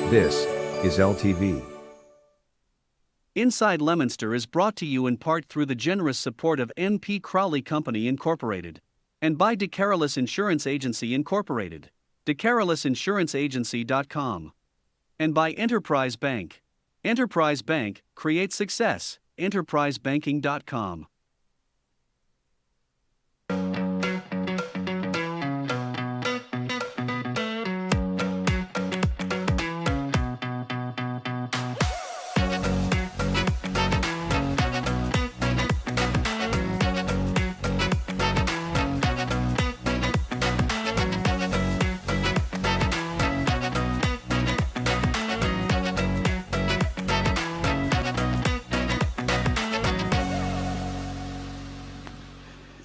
This is LTV. Inside Leominster is brought to you in part through the generous support of N.P. Crowley Company Incorporated and by DeCarolis Insurance Agency Incorporated, DeCarolisinsuranceagency.com, and by Enterprise Bank. Enterprise Bank creates success. EnterpriseBanking.com.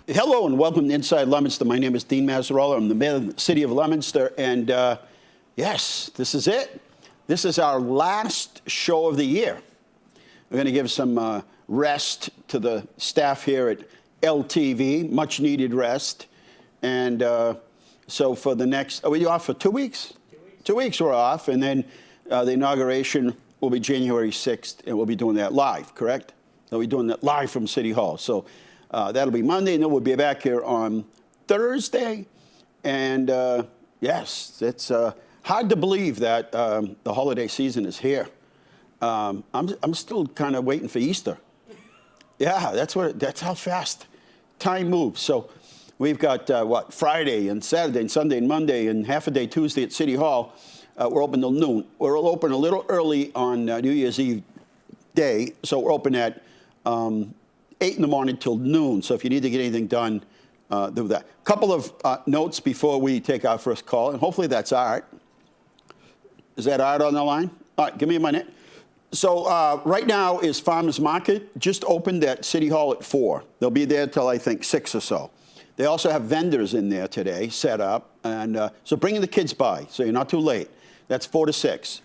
Hello and welcome to Inside Leominster. My name is Dean Mazzarella. I'm the mayor of the city of Leominster, and yes, this is it. This is our last show of the year. We're going to give some rest to the staff here at LTV, much needed rest. And so for the next, are we off for 2 weeks? 2 weeks. 2 weeks we're off, and then the inauguration will be January 6th, and we'll be doing that live, correct? We'll be doing that live from City Hall. So that'll be Monday, and then we'll be back here on Thursday. And yes, it's hard to believe that the holiday season is here. I'm still kind of waiting for Easter. Yeah, that's how fast time moves. So we've got Friday and Saturday and Sunday and Monday and half a day Tuesday at City Hall. We're open till noon. We're open a little early on New Year's Eve day, so we're open at 8 in the morning till noon. So if you need to get anything done, do that. A couple of notes before we take our first call, and hopefully that's Art. Is that Art on the line? All right, give me a minute. So right now is Farmers Market, just opened at City Hall at 4. They'll be there till I think 6 or so. They also have vendors in there today set up, and so bringing the kids by, so you're not too late. That's 4 to 6.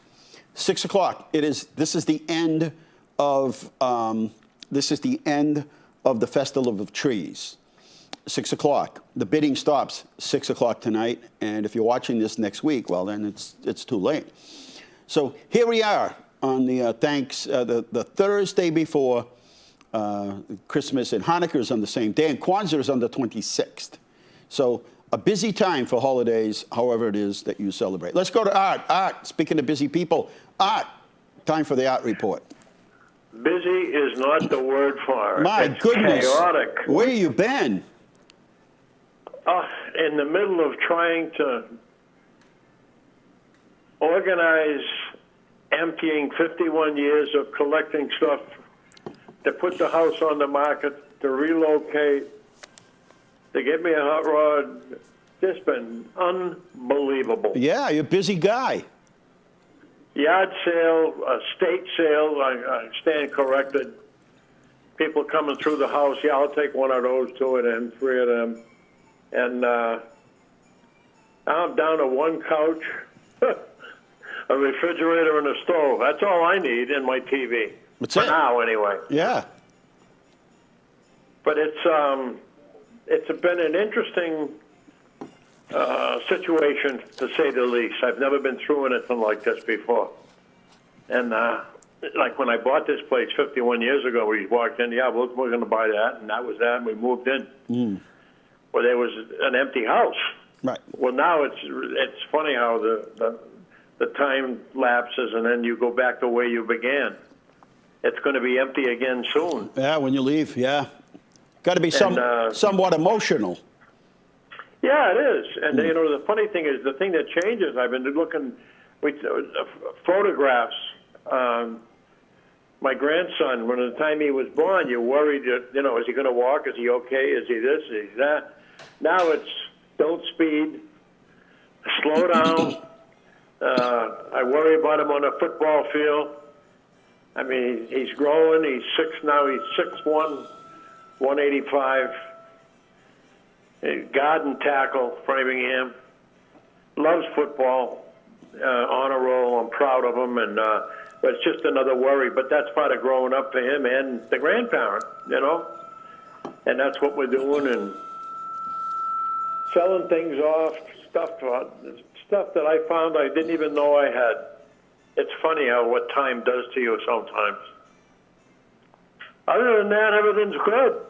6 o'clock. This is the end of the Festival of Trees. 6 o'clock. The bidding stops 6 o'clock tonight, and if you're watching this next week, well, then it's too late. So here we are on the the Thursday before Christmas, and Hanukkah is on the same day, and Kwanzaa is on the 26th. So a busy time for holidays, however it is that you celebrate. Let's go to Art. Art, speaking of busy people, Art, time for the Art Report. Busy is not the word for it. My goodness. Chaotic. Where you been? In the middle of trying to organize emptying 51 years of collecting stuff, to put the house on the market, to relocate, to get me a hot rod. It's been unbelievable. Yeah, you're a busy guy. Yard sale, estate sale, I stand corrected. People coming through the house, yeah, I'll take one of those, 2 of them, 3 of them. And I'm down to one couch, a refrigerator, and a stove. That's all I need in my TV. What's for it? now, anyway. Yeah. But it's been an interesting situation, to say the least. I've never been through anything like this before. And like when I bought this place 51 years ago, we walked in, yeah, we're going to buy that, and that was that, and we moved in. Well, there was an empty house. Right. Well, now it's funny how the time lapses, and then you go back the way you began. It's going to be empty again soon. Yeah, when you leave, yeah. Got to be somewhat emotional. Yeah, it is. And, you know, the funny thing is, the thing that changes, I've been looking photographs. My grandson, when the time he was born, you're worried, you know, is he going to walk? Is he okay? Is he this? Is he that? Now it's don't speed, slow down. I worry about him on a football field. I mean, he's growing. He's 6 now. He's 6'1", 185. Guard and tackle, Framingham. Loves football. Honor roll. I'm proud of him, and but it's just another worry. But that's part of growing up for him and the grandparent, you know. And that's what we're doing, and selling things off, stuff that I found I didn't even know I had it's funny how what time does to you sometimes. Other than that, everything's good.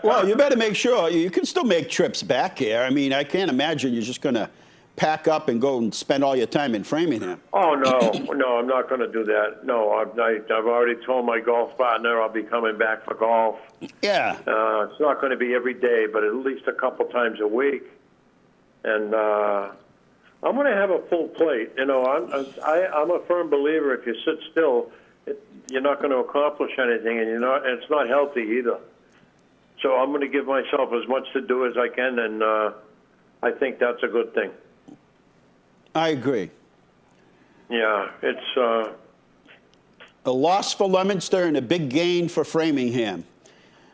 Well, you better make sure you can still make trips back here. I mean, I can't imagine you're just going to pack up and go and spend all your time in Framingham. Oh no, I'm not going to do that. No, I've already told my golf partner I'll be coming back for golf. Yeah. It's not going to be every day, but at least a couple times a week. And I'm going to have a full plate. You know, I'm a firm believer. If you sit still, you're not going to accomplish anything, and it's not healthy either. So I'm going to give myself as much to do as I can, and I think that's a good thing. I agree. Yeah, it's a loss for Leominster and a big gain for Framingham.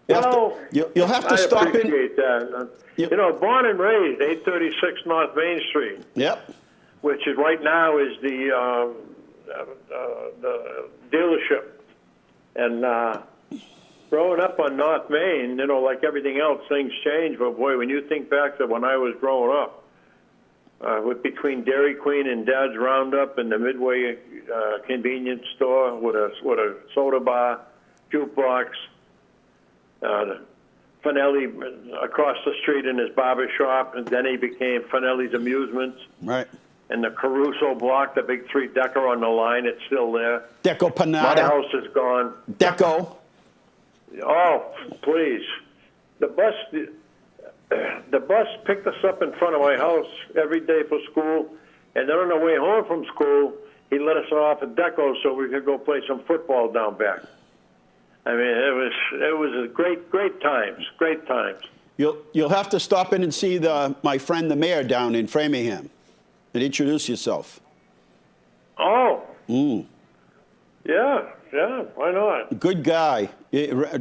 You'll have to stop in. I appreciate that. You know, born and raised, 836 North Main Street. Yep. Which is right now is the dealership. And growing up on North Main, you know, like everything else, things change. But boy, when you think back to when I was growing up, with between Dairy Queen and Dad's Roundup and the Midway convenience store with a soda bar, jukebox, Finelli across the street in his barber shop, and then he became Finelli's Amusements. Right. And the Caruso block, the big three-decker on the line, it's still there. Deco Panada. My house is gone. Deco. Oh, please. The bus picked us up in front of my house every day for school, and then on the way home from school, he let us off at Deco so we could go play some football down back. I mean, it was a great times. You'll have to stop in and see my friend the mayor down in Framingham, and introduce yourself. Oh. Yeah. Why not? Good guy,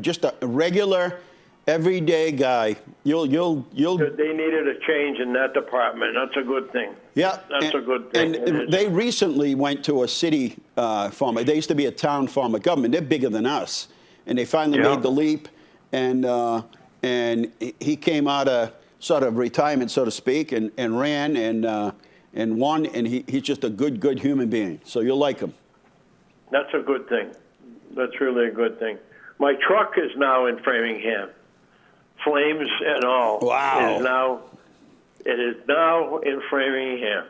just a regular, everyday guy. You'll. They needed a change in that department. That's a good thing. Yeah, that's a good thing. And they recently went to a city form. They used to be a town form of government. They're bigger than us, and they finally made the leap. And he came out of sort of retirement, so to speak, and ran and won. And he's just a good human being. So you'll like him. That's a good thing. That's really a good thing. My truck is now in Framingham. Flames and all. Wow. It is now in Framingham.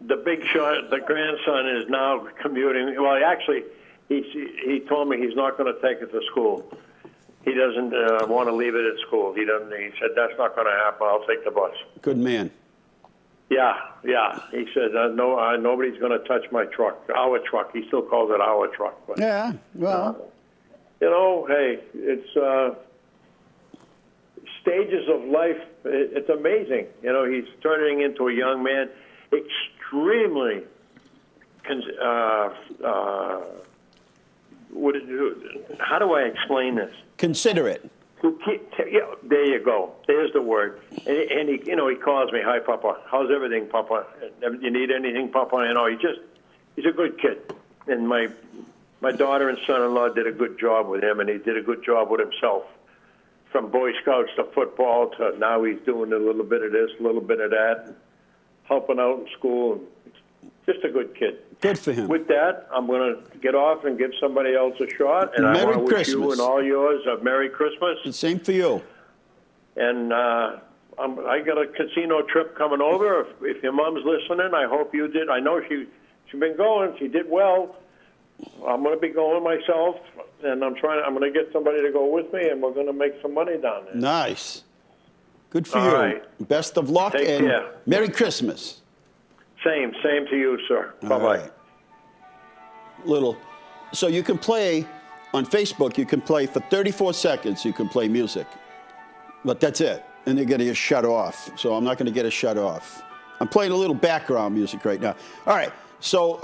The big shot, the grandson is now commuting. Well, actually, he told me he's not going to take it to school. He doesn't want to leave it at school. He said, that's not going to happen. I'll take the bus. Good man. Yeah. He said, no, nobody's going to touch my truck, our truck. He still calls it our truck. But, yeah, well. You know, hey, it's stages of life. It's amazing. You know, he's turning into a young man, extremely, how do I explain this? Considerate. Yeah, there you go. There's the word. And he, you know, he calls me, "Hi, Papa. How's everything, Papa? You need anything, Papa?" You know, he's a good kid. And my daughter and son-in-law did a good job with him, and he did a good job with himself. From Boy Scouts to football to now he's doing a little bit of this, a little bit of that, helping out in school. Just a good kid. Good for him. With that, I'm going to get off and give somebody else a shot. And I want to wish you and all yours a Merry Christmas. The same for you. And I got a casino trip coming over. If your mom's listening, I hope you did. I know she's been going. She did well. I'm going to be going myself, and I'm going to get somebody to go with me, and we're going to make some money down there. Nice. Good for all you. Right. Best of luck. Take and care. Merry Christmas. Same to you, sir. All Bye-bye. Right. So you can play on Facebook, you can play for 34 seconds, you can play music. But that's it. And they're going to get shut off. So I'm not going to get a shut off. I'm playing a little background music right now. All right. So,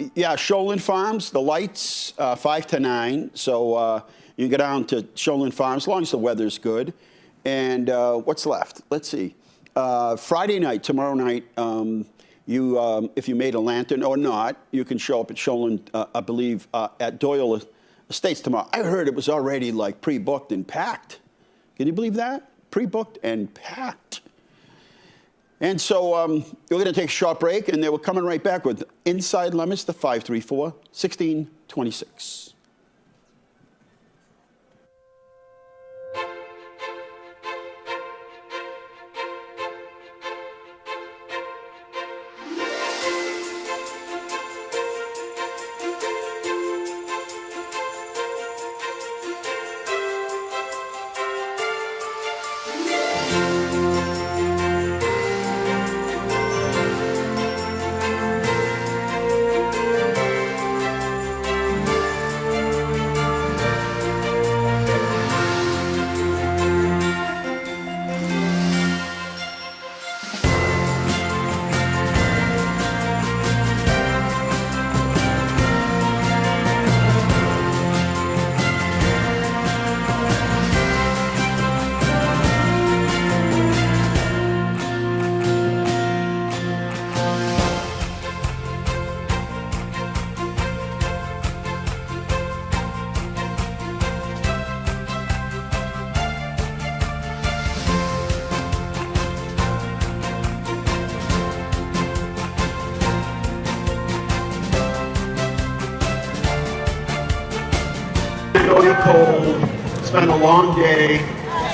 Shoalin Farms, the lights, 5 to 9. So you can get down to Shoalin Farms as long as the weather's good. And what's left? Let's see. Friday night, tomorrow night, if you made a lantern or not, you can show up at Shoalin, I believe, at Doyle Estates tomorrow. I heard it was already like pre-booked and packed. Can you believe that? Pre-booked and packed. And so we're going to take a short break, and then we're coming right back with Inside Leominster 534-1626. Really cold. It's been a long day,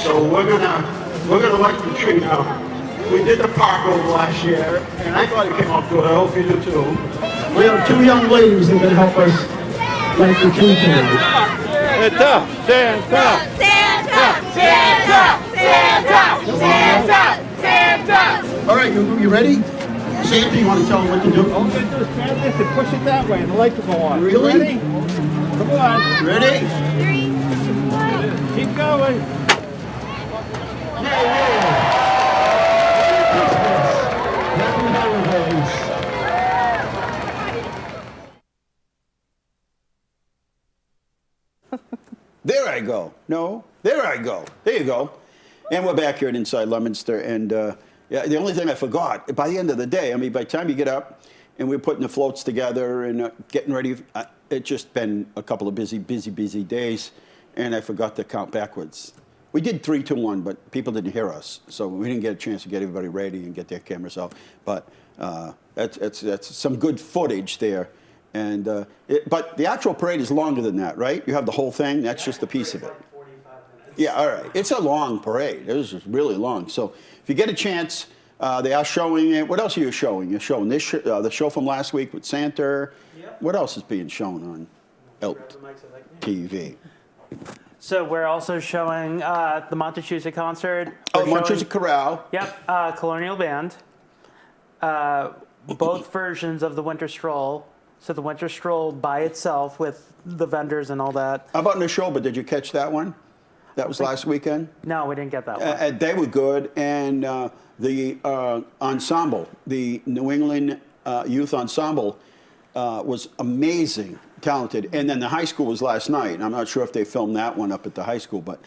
so we're gonna light the tree now. We did the park over last year, and I thought it came out good. I hope you do too. We have two young ladies that can help us light the tree today. Santa! Santa! Santa! Santa! Santa! Santa! Santa! All right, you ready? Santa, you want to tell them what to do? All you gotta do is grab this and push it that way, and the light will go on. Really? Ready? Come on. Ready? Keep going. There I go. No, there I go. There you go. And we're back here at Inside Leominster. And yeah, the only thing I forgot, by the end of the day, I mean, by the time you get up and we're putting the floats together and getting ready, it's just been a couple of busy days. And I forgot to count backwards. We did 3, 2, 1, but people didn't hear us. So we didn't get a chance to get everybody ready and get their cameras out. But that's some good footage there. And but the actual parade is longer than that, right? You have the whole thing. That's just a piece of it. Yeah, all right. It's a long parade. It was just really long. So if you get a chance, they are showing it. What else are you showing? You're showing this the show from last week with Santa. Yep. What else is being shown on TV? So we're also showing the Montechusett concert. Oh, Montechusett Chorale. Yep, Colonial Band. Both versions of the Winter Stroll. So the Winter Stroll by itself with the vendors and all that. How about Neshoba? Did you catch that one? That was last weekend? No, we didn't get that one. They were good. And the ensemble, the New England Youth Ensemble, was amazing, talented. And then the high school was last night. I'm not sure if they filmed that one up at the high school, but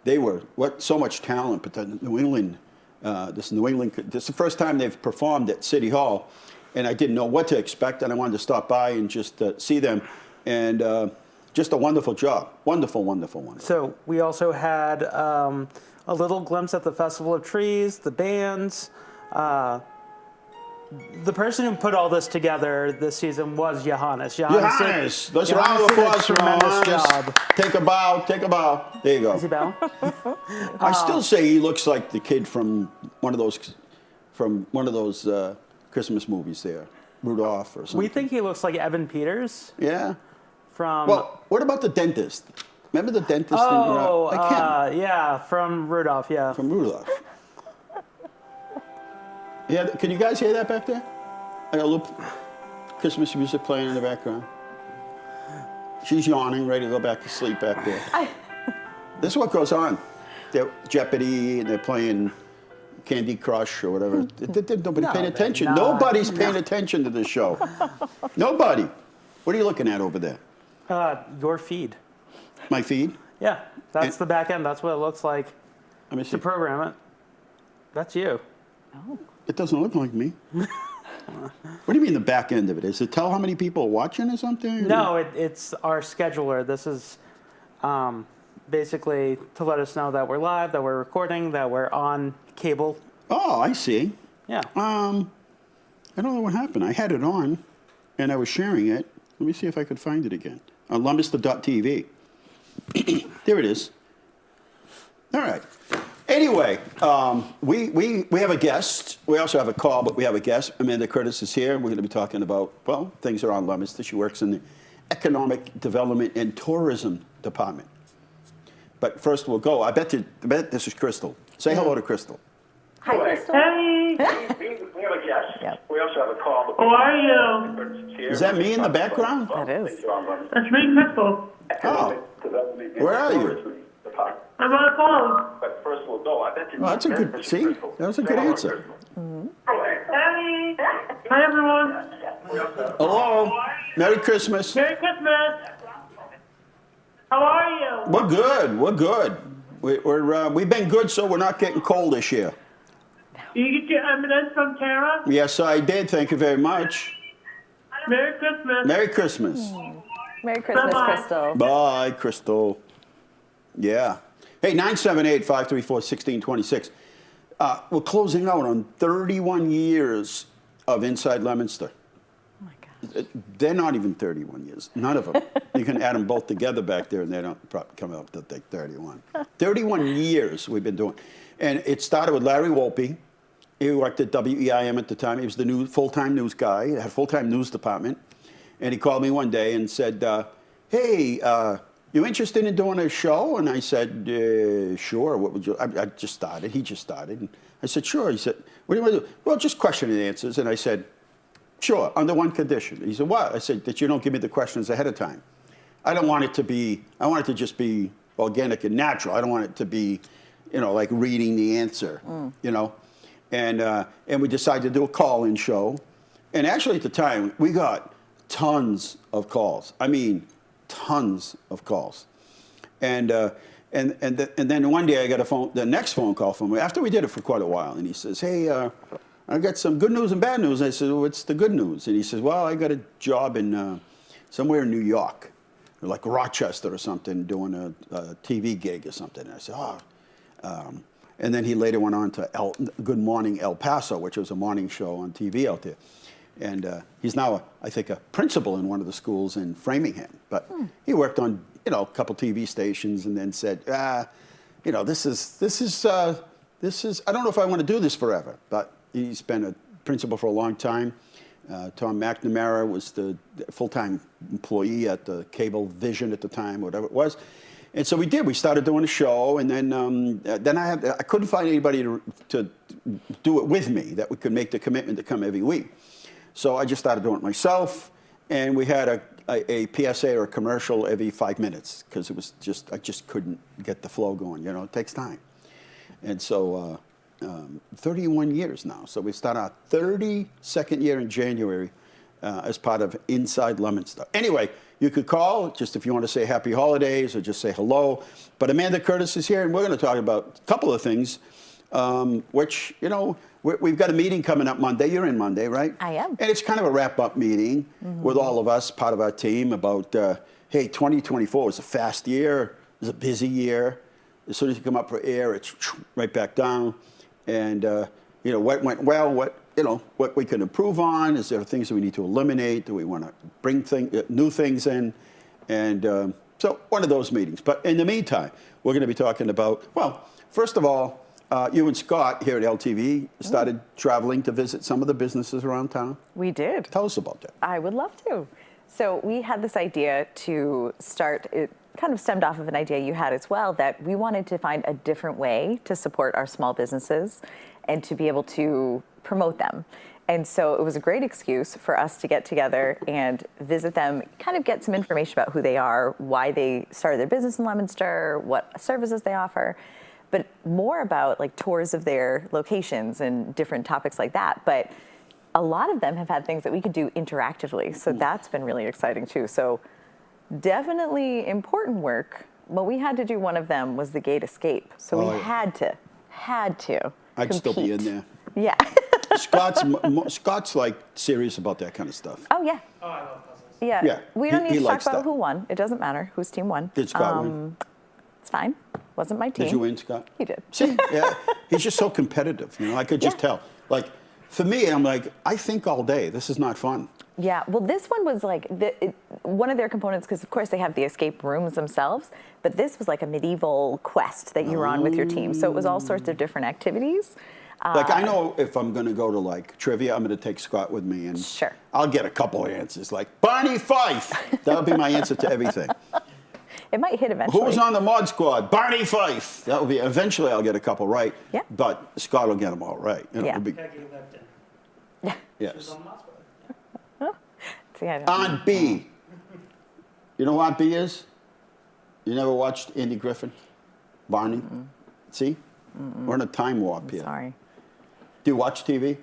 they were so much talent. But the New England, this is the first time they've performed at City Hall. And I didn't know what to expect, and I wanted to stop by and just see them. And just a wonderful job. Wonderful, wonderful, wonderful. So we also had a little glimpse at the Festival of Trees, the bands. The person who put all this together this season was Johannes. Johannes! Let's round of applause for Johannes. Take a bow, take a bow. There you go. Does he bow? I still say he looks like the kid from one of those Christmas movies there, Rudolph or something. We think he looks like Evan Peters. Yeah. From. Well, what about the dentist? Remember the dentist? Oh, yeah, from Rudolph. Yeah. From Rudolph. Yeah, can you guys hear that back there? I got a little Christmas music playing in the background. She's yawning, ready to go back to sleep back there. This is what goes on. They're Jeopardy, and they're playing Candy Crush or whatever. Nobody's paying attention. Nobody's paying attention to this show. Nobody. What are you looking at over there? Your feed. My feed? Yeah, that's the back end. That's what it looks like Let me see. to program it. That's you. Oh. It doesn't look like me. What do you mean the back end of it? Is it tell how many people are watching or something? No, it's our scheduler. This is basically to let us know that we're live, that we're recording, that we're on cable. Oh, I see. Yeah. I don't know what happened. I had it on, and I was sharing it. Let me see if I could find it again. On Leominster.tv. There it is. All right. Anyway, we have a guest. We also have a call, but we have a guest. Amanda Curtis is here. We're going to be talking about, well, things around Leominster. She works in the Economic Development and Tourism Department. But first we'll go. I bet this is Crystal. Say hello to Crystal. Hi, Crystal. Hey. We have a guest. Yep. We also have a call. How are you? Is that me in the background? That is. That's me, Crystal. Oh, where are you? I'm on the phone. But first we'll go. I bet you. Well, that's a good, see, that was a good answer. Hey. Hi, everyone. Hello, Merry Christmas. Merry Christmas. How are you? We're good, we're good. We've been good, so we're not getting cold this year. You get your M&Ms from Tara? Yes, I did, thank you very much. Merry Christmas. Merry Christmas. Merry Christmas, Bye-bye. Crystal. Bye, Crystal. Yeah. Hey, 978-534-1626. We're closing out on 31 years of Inside Leominster. Oh my God. They're not even 31 years. None of them. You can add them both together back there, and they don't probably come up to 31. 31 years we've been doing. And it started with Larry Wolpe. He worked at WEIM at the time. He was the new full-time news guy. He had a full-time news department. And he called me one day and said, hey, you interested in doing a show? And I said, sure. What would you? I just started. He just started. And I said, sure. He said, what do you want to do? Well, just question and answers. And I said, sure, under one condition. He said, what? I said, that you don't give me the questions ahead of time. I don't want it to be, I want it to just be organic and natural. I don't want it to be, like reading the answer, And we decided to do a call-in show. And actually at the time, we got tons of calls. I mean, tons of calls. And then one day I got the next phone call from him after we did it for quite a while. And he says, hey, I got some good news and bad news. And I said, what's the good news? And he says, well, I got a job in somewhere in New York, like Rochester or something, doing a TV gig or something. And I said, and then he later went on to Good Morning El Paso, which was a morning show on TV out there. And he's now, I think, a principal in one of the schools in Framingham. But he worked on, a couple TV stations, and then said, this is, I don't know if I want to do this forever. But he's been a principal for a long time. Tom McNamara was the full-time employee at the Cable Vision at the time, whatever it was. And so we did. We started doing a show, and then I couldn't find anybody to do it with me that we could make the commitment to come every week. So I just started doing it myself, and we had a PSA or a commercial every 5 minutes because it was I just couldn't get the flow going. It takes time. And so 31 years now. So we start our 32nd year in January as part of Inside Leominster. Anyway, you could call just if you want to say happy holidays or just say hello. But Amanda Curtis is here, and we're going to talk about a couple of things, which, we've got a meeting coming up Monday. You're in Monday, right? I am. And it's kind of a wrap-up meeting with all of us, part of our team, about, hey, 2024 was a fast year. It was a busy year. As soon as you come up for air, it's right back down. And, what went well, what we can improve on. Is there things that we need to eliminate? Do we want to bring new things in? And so one of those meetings. But in the meantime, we're going to be talking about, well, first of all, you and Scott here at LTV started traveling to visit some of the businesses around town. We did. Tell us about that. I would love to. So we had this idea to start, it kind of stemmed off of an idea you had as well, that we wanted to find a different way to support our small businesses and to be able to promote them. And so it was a great excuse for us to get together and visit them, kind of get some information about who they are, why they started their business in Leominster, what services they offer, but more about like tours of their locations and different topics like that. But a lot of them have had things that we could do interactively. So that's been really exciting too. So definitely important work. But we had to do one of them was the gate escape. So we had to I'd compete. still be in there. Yeah. Scott's like serious about that kind of stuff. Oh, yeah. Oh, I love puzzles. Yeah. Yeah, We don't he need to talk likes about that. who won. It doesn't matter whose team won. Did Scott win? It's fine. Wasn't my team. Did you win, Scott? He did. See, yeah, he's just so competitive. I could just tell. Like for me, I'm like, I think all day. This is not fun. Yeah, well, this one was like one of their components, because of course they have the escape rooms themselves, but this was like a medieval quest that you were on with your team. So it was all sorts of different activities. Like, I know if I'm going to go to like trivia, I'm going to take Scott with me, and Sure. I'll get a couple of answers, like Barney Fife. That'll be my answer to everything. It might hit eventually. Who was on the mod squad? Barney Fife. That will be. Eventually, I'll get a couple right. Yeah. But Scott will get them all right. You know, Yeah. it'll be- Peggy lived in. Yeah. yes. On the Mosswood. See, I don't- Aunt B. You know who Aunt B is? You never watched Andy Griffin? Barney? See? We're in a time warp here. Sorry. Do you watch TV?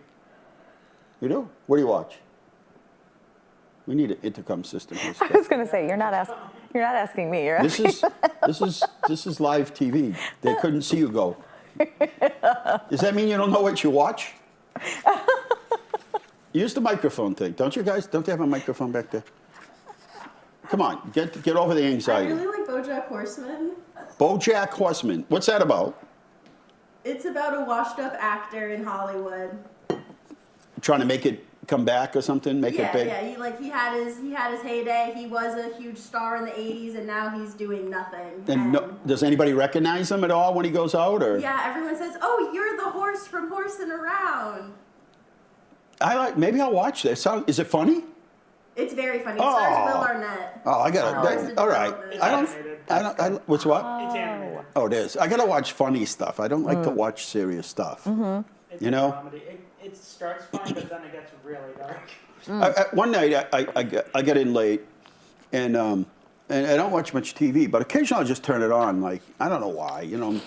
You do? What do you watch? We need an intercom system. here, I Scott. was going to say, you're not asking me. You're asking. This is live TV. They couldn't see you go. Does that mean you don't know what you watch? Use the microphone thing. Don't you guys? Don't they have a microphone back there? Come on, get over the I anxiety. really like BoJack Horseman. BoJack Horseman. What's that about? It's about a washed-up actor in Hollywood. Trying to make it come back or something? Make it big? Yeah. He had his heyday. He was a huge star in the '80s, and now he's doing nothing. And no, does anybody recognize him at all when he goes out? Or Yeah, everyone says, "Oh, you're the horse from Horsing Around." maybe I'll watch this. Is it funny? It's very funny. It stars Will Arnett. Oh, I got Arrested it. All right. Development. What's what? It's animated. Oh, it is. I gotta watch funny stuff. I don't like to watch serious stuff. It's You a know? comedy. It starts funny, but then it gets really dark. One night I get in late, and I don't watch much TV, but occasionally I'll just turn it on. Like, I don't know why. You know, I'm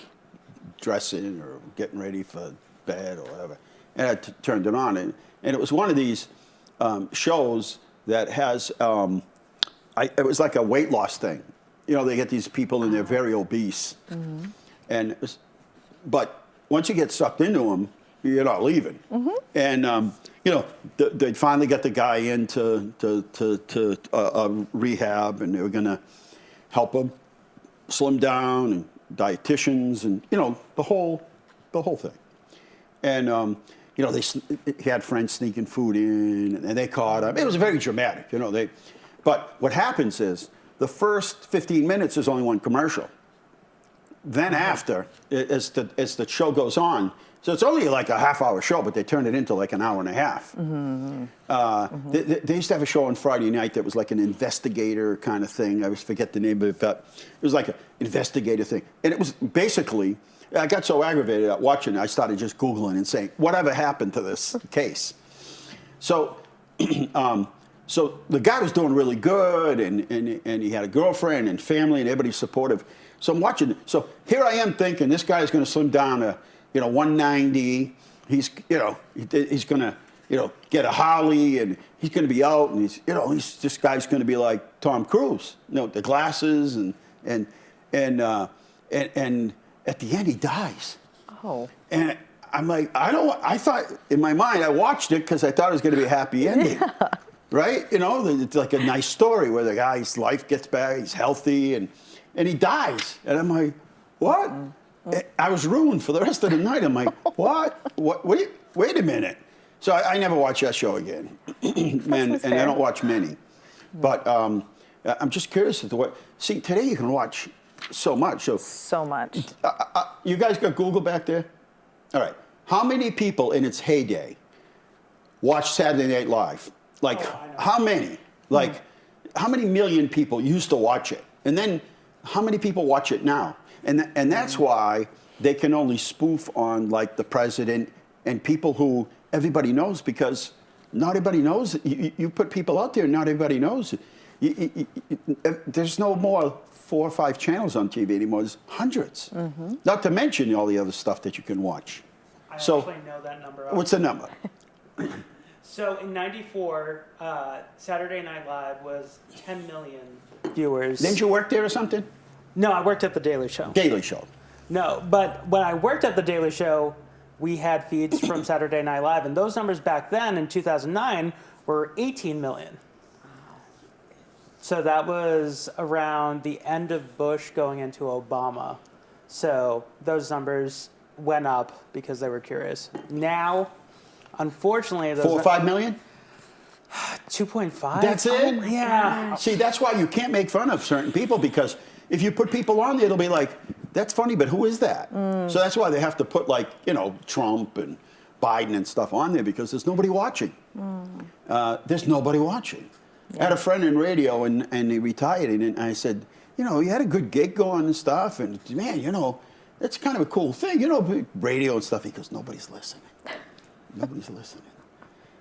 dressing or getting ready for bed or whatever, and I turned it on, and it was one of these shows that has. It was like a weight loss thing. You know, they get these people and they're very obese, but once you get sucked into them, you're not leaving. And you know, they finally got the guy into rehab, and they were going to help him slim down, and dietitians, and you know, the whole thing. And you know, he had friends sneaking food in, and they caught him. It was very dramatic, you know. But what happens is the first 15 minutes is only one commercial. Then after, as the show goes on, so it's only like a half-hour show, but they turned it into like an hour and a half. They used to have a show on Friday night that was like an investigator kind of thing. I always forget the name of it, but it was like an investigator thing. And it was basically, I got so aggravated at watching it, I started just Googling and saying, whatever happened to this case? So, so the guy was doing really good, and he had a girlfriend and family, and everybody's supportive. So I'm watching it. So here I am thinking, this guy is going to slim down to, 190. He's going to, get a Harley, and he's going to be out, and this guy's going to be like Tom Cruise, the glasses, and at the end he dies. Oh. And I'm like, I thought in my mind, I watched it because I thought it was going to be a happy ending. Right? It's like a nice story where the guy's life gets back, he's healthy, and he dies. And I'm like, what? I was ruined for the rest of the night. I'm like, what? Wait a minute. So I never watched that show again. and I don't watch many. But I'm just curious as to what. See, today you can watch so much. So much. You guys got Google back there? All right. How many people in its heyday watched Saturday Night Live? Like, how many? Like, how many million people used to watch it? And then, how many people watch it now? And that's why they can only spoof on, like, the president and people who everybody knows, because not everybody knows. You put people out there, not everybody knows. There's no more 4 or 5 channels on TV anymore. There's hundreds. Not to mention all the other stuff that you can watch. I actually know that number. What's the number? So in '94, Saturday Night Live was 10 million viewers. Didn't you work there or something? No, I worked at The Daily Show. Daily Show. No, but when I worked at The Daily Show, we had feeds from Saturday Night Live, and those numbers back then in 2009 were 18 million. So that was around the end of Bush going into Obama. So those numbers went up because they were curious. Now, Unfortunately, those 4 or 5 million? 2.5. That's it? Yeah. See, that's why you can't make fun of certain people, because if you put people on there, it'll be like, that's funny, but who is that? So that's why they have to put, like, you know, Trump and Biden and stuff on there, because there's nobody watching. There's nobody watching. I had a friend in radio, and he retired, and I said, you know, you had a good gig going and stuff, and man, you know, that's kind of a cool thing, you know, radio and stuff. He goes, nobody's listening. Nobody's listening.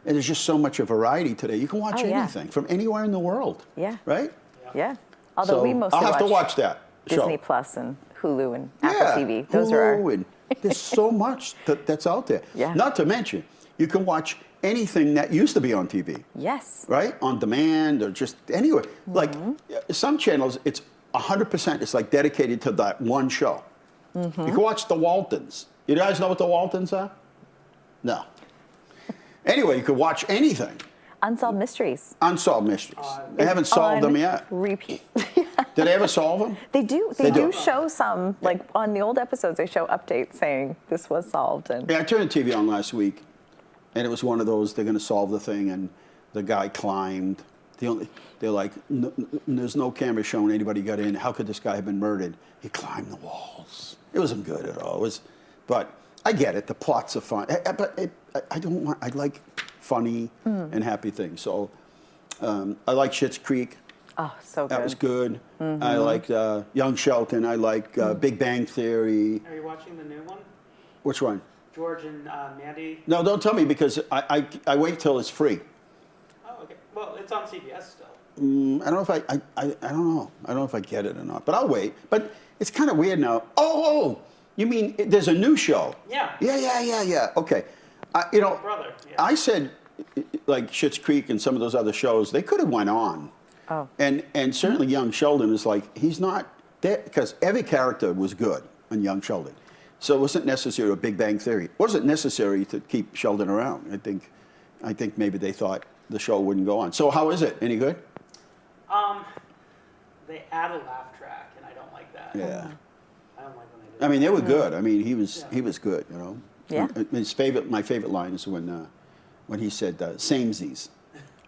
And there's just so much of variety today. You can watch anything from anywhere in the world. Yeah. Right? Yeah. Although So we mostly I'll have to watch that Disney show. Plus and Hulu and Apple TV. Those Hulu, are our. and there's so much that's out there. Yeah. Not to mention, you can watch anything that used to be on TV. Yes. Right? On demand or just anywhere. Like some channels, it's 100%. It's like dedicated to that one show. You can watch the Waltons. You guys know what the Waltons are? No. Anyway, you could watch anything. Unsolved Mysteries. Unsolved mysteries. They haven't solved them yet. Repeat. Did they ever solve them? They do. They do show some, like on the old episodes, they show updates saying this was solved. And Yeah, I turned the TV on last week, and it was one of those, they're going to solve the thing, and the guy climbed. They're like, there's no camera showing anybody got in. How could this guy have been murdered? He climbed the walls. It wasn't good at all. But I get it. The plots are fun. I like funny and happy things. So I like Schitt's Creek. oh, so good. That was good. I liked Young Sheldon. I like Big Bang Theory. Are you watching the new one? Which one? George and Mandy. No, don't tell me, because I wait till it's free. Oh, okay. Well, it's on CBS still. I don't know if I don't know. I don't know if I get it or not, but I'll wait. But it's kind of weird now. Oh, you mean there's a new show? Yeah. Yeah. Okay. You know, Brother. Yeah. I said, like Schitt's Creek and some of those other shows, they could have went on. Oh. And certainly Young Sheldon is like, he's not there, because every character was good in Young Sheldon. So it wasn't necessary a Big Bang Theory. It wasn't necessary to keep Sheldon around. I think maybe they thought the show wouldn't go on. So how is it? Any good? They add a laugh track, and I don't like that. Yeah. I don't like when they do I mean, they were good. I mean, he was good, you know. Yeah. My favorite line is when he said samesies,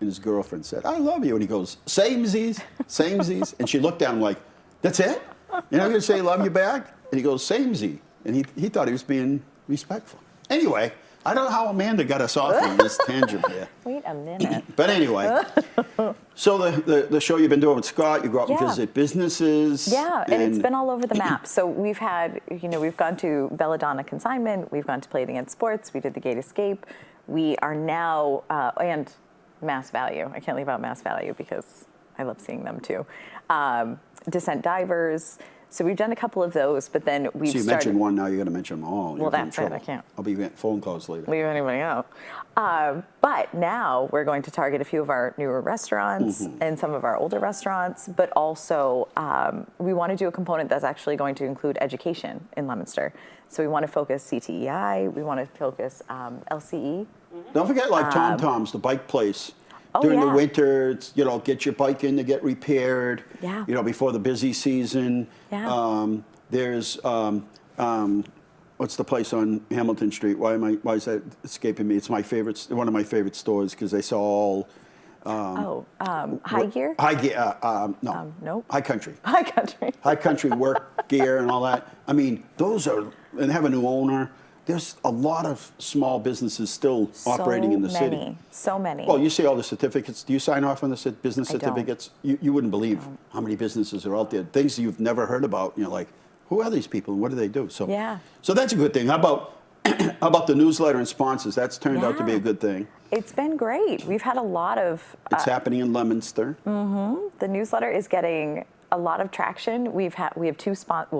and his girlfriend said, "I love you," and he goes, "Samesies, samesies," and she looked down like, "That's it? You're not going to say love you back?" And he goes, "Samesy," and he thought he was being respectful. Anyway, I don't know how Amanda got us off on this tangent here. Wait a minute. But anyway, so the show you've been doing with Scott, you go out and Yeah. visit businesses. Yeah, and it's been all over the map. So we've gone to Belladonna Consignment, we've gone to Play It Against Sports, we did the Gate Escape. We are now, and Mass Value. I can't leave out Mass Value because I love seeing them too. Descent Divers. So we've done a couple of those, but then we've So you started. mentioned one, now you got to mention them all. Well, that's it, I can't. I'll be getting phone calls later. Leave anybody out. But now we're going to target a few of our newer restaurants and some of our older restaurants, but also we want to do a component that's actually going to include education in Leominster. So we want to focus CTEI, we want to focus LCE. Don't forget, like Tom Tom's, the bike place. Oh, During the yeah. winter, it's, get your bike in to get repaired. Yeah. Before the busy season. Yeah. There's what's the place on Hamilton Street? Why is that escaping me? It's one of my favorite stores, because they sell all. High Gear? High gear. No. Nope. High country. High Country. High country work gear and all that. I mean, those are, and they have a new owner. There's a lot of small businesses still operating in the city. So many. Well, you see all the certificates. Do you sign off on the business I don't. certificates? You wouldn't believe how many businesses are out there. Things you've never heard about. You're like, who are these people and what do they do? So, Yeah. So that's a good thing. How about the newsletter and sponsors? That's turned out to be a good thing. It's been great. We've had a lot of. It's happening in Leominster. The newsletter is getting a lot of traction. We have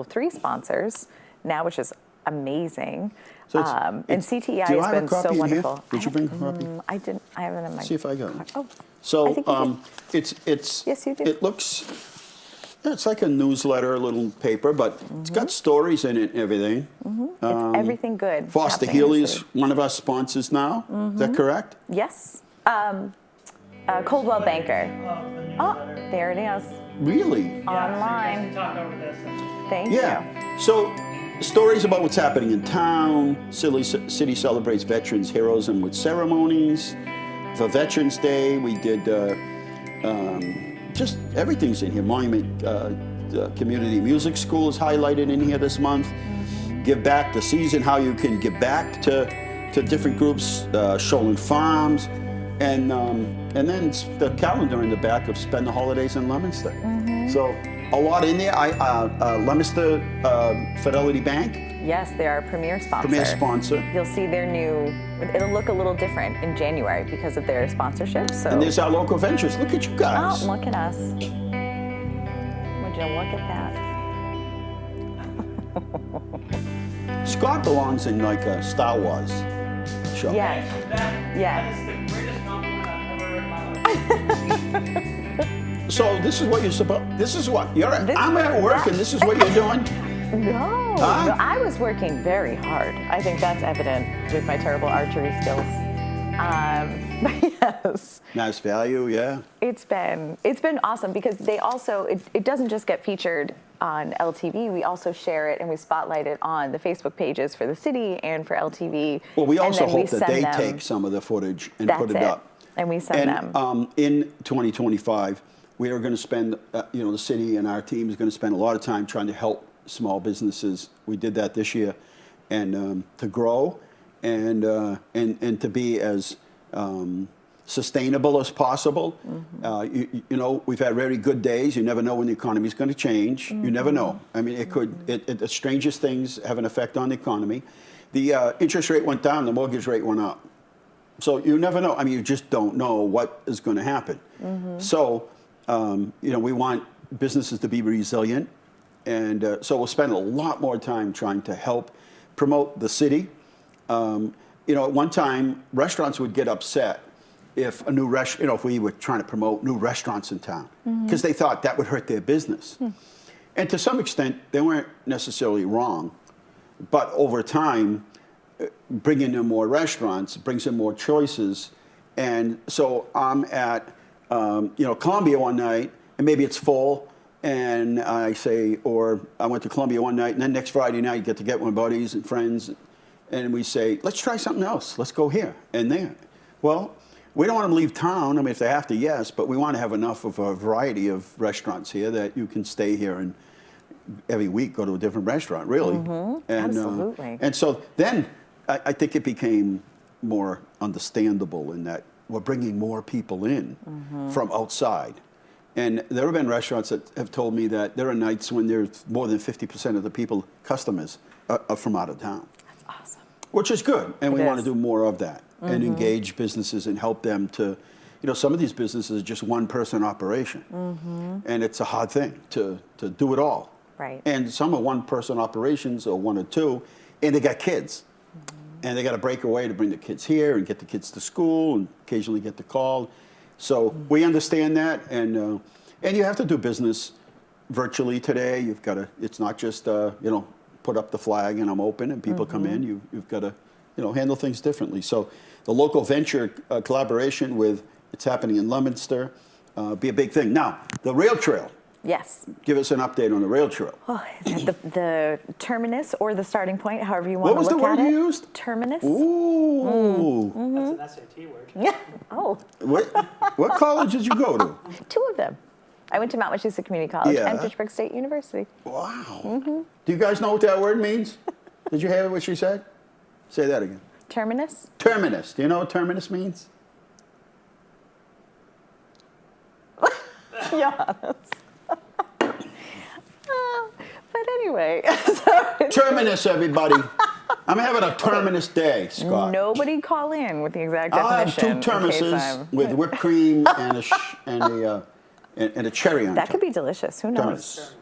3 sponsors now, which is amazing. So and CTEI do you has have been a copy so in here? wonderful. Did you bring a copy? I didn't. I have it in my. See if I got it. Oh. So I think you did. it's Yes, you did. It looks. It's like a newsletter, a little paper, but it's got stories in it and everything. It's everything good. Foster happening in the Healy is city. one of our sponsors now. Is that correct? Yes. Coldwell Banker. Oh, there it is. Really? Online. Talk over this. Thank you. Yeah. So stories about what's happening in town. City celebrates veterans, heroes, and with ceremonies. For Veterans Day, we did just everything's in here. Monument Community Music School is highlighted in here this month. Give back the season, how you can give back to different groups, Shoalin Farms, and then the calendar in the back of Spend the Holidays in Leominster. So a lot in there. Leominster Fidelity Bank. Yes, they're our premier sponsor. Premier sponsor. You'll see their new, it'll look a little different in January because of their sponsorship. So. And there's our local ventures. Look at you guys. Oh, look at us. Would you look at that? Scott belongs in like a Star Wars show. Yes. That is the greatest compliment I've ever heard in my life. So this is what you're supposed. This is what you're. I'm at work, and this is what you're doing. No, Huh? no, I was working very hard. I think that's evident with my terrible archery skills. But yes. Nice value, yeah. It's been awesome because they also it doesn't just get featured on LTV. We also share it and we spotlight it on the Facebook pages for the city and for LTV. Well, we also and then hope that they take some of the footage and put it up. And we send them. In 2025, we are going to spend, the city and our team is going to spend a lot of time trying to help small businesses. We did that this year, and to grow and to be as sustainable as possible. We've had very good days. You never know when the economy is going to change. You never know. I mean, the strangest things have an effect on the economy. The interest rate went down, the mortgage rate went up. So you never know. I mean, you just don't know what is going to happen. So, we want businesses to be resilient. And so we'll spend a lot more time trying to help promote the city. At one time, restaurants would get upset if a new if we were trying to promote new restaurants in town, because they thought that would hurt their business. And to some extent, they weren't necessarily wrong. But over time, bringing in more restaurants brings in more choices. And so I'm at Columbia one night, and maybe it's full. And I say, or I went to Columbia one night, and then next Friday night, get with my buddies and friends, and we say, let's try something else. Let's go here and there. Well, we don't want them to leave town. I mean, if they have to, yes, but we want to have enough of a variety of restaurants here that you can stay here and every week go to a different restaurant, really. And, absolutely. And so then I think it became more understandable in that we're bringing more people in from outside. And there have been restaurants that have told me that there are nights when there's more than 50% of the customers are from out of town. That's awesome. Which is good, and we want to is. do more of that and engage businesses and help them to, some of these businesses are just one-person operation, and it's a hard thing to do it all. Right. And some are one-person operations or one or two, and they got kids, and they got to break away to bring the kids here and get the kids to school and occasionally get the call. So we understand that, and you have to do business virtually today. You've got to. It's not just put up the flag and I'm open and people come in. You've got to handle things differently. So the local venture collaboration with it's happening in Leominster be a big thing. Now the rail trail. Yes. Give us an update on the rail trail. Oh, the terminus or the starting point, however you want What was to the look word at it. you used? Terminus. Ooh. That's an SAT word. Yeah. Oh, What college did you go to? 2 of them. I went to Mount Wachusett Community College Yeah. and Fitchburg State University. Wow. Do you guys know what that word means? Did you hear what she said? Say that again. Terminus. Terminus. Do you know what terminus means? Yeah. But anyway, so Terminus, everybody. I'm having a terminus day, Scott. nobody call in with the exact I'll have definition. 2 in case termoses I'm- with whipped cream and a cherry on That top. could be delicious. Who knows? Terminus.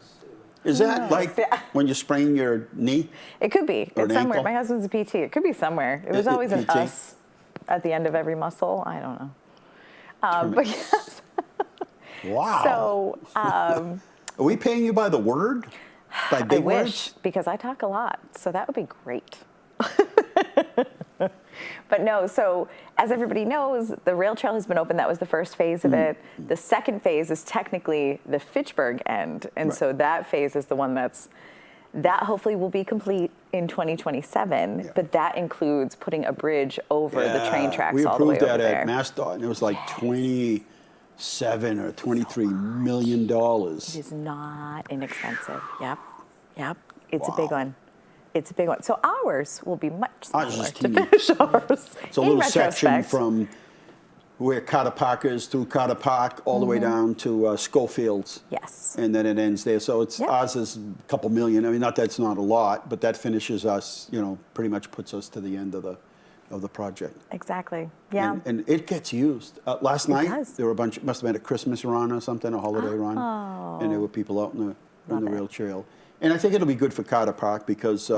Is that like Yeah. when you sprain your knee? It could be. Or It's an somewhere. ankle? My husband's a PT. It could be somewhere. There's always an PT? us at the end of every muscle. I don't know. But yes. Wow. So Are we paying you by the word? By I big wish, words? because I talk a lot. So that would be great. But no, so as everybody knows, the rail trail has been open. That was the first phase of it. The second phase is technically the Fitchburg end. And Right. so that phase is the one that's That hopefully will be complete in 2027, Yeah. but that includes putting a bridge over the train tracks we all the way approved over that there. at MassDOT, and it was like 27 or 23 million It dollars. is not inexpensive. Yep. It's a Wow. big one. It's a big one. So ours will be much Ours smaller is to teeny. finish ours. It's a in little section retrospect. from where Carter Park is, through Carter Park, all the way down to Schofields. Yes. And then it ends there. So it's Yep. ours is a couple million. I mean, not that's not a lot, but that finishes us, pretty much puts us to the end of the project. Exactly. Yeah. And it gets used. Last night, does. there were a bunch, must have been a Christmas run or something, a holiday run. And there were people out in the Love rail it. trail. And I think it'll be good for Carter Park because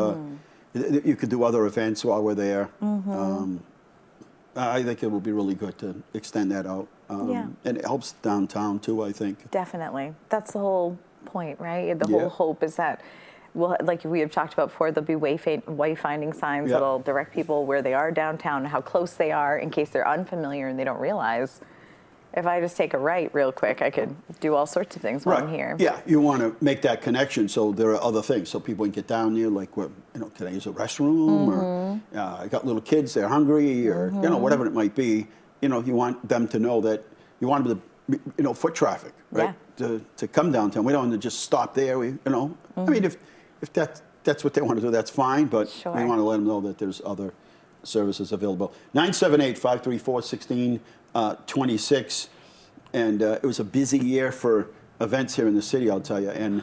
you could do other events while we're there. I think it will be really good to extend that out. Yeah. And it helps downtown too, I think. Definitely. That's the whole point, right? The Yeah. whole hope is that, well, like we have talked about before, there'll be wayfinding signs Yeah. that'll direct people where they are downtown, how close they are, in case they're unfamiliar and they don't realize. If I just take a right real quick, I could do all sorts of things while I'm here. Yeah, you want to make that connection so there are other things so people can get down there, like, can I use a restroom? Or I got little kids, they're hungry, or, whatever it might be. You want them to know that you want them to, foot traffic, right? To come downtown. We don't want to just stop there. I mean, if that's what they want to do, that's fine, but Sure. we want to let them know that there's other services available. 978-534-1626. And it was a busy year for events here in the city, I'll tell you. And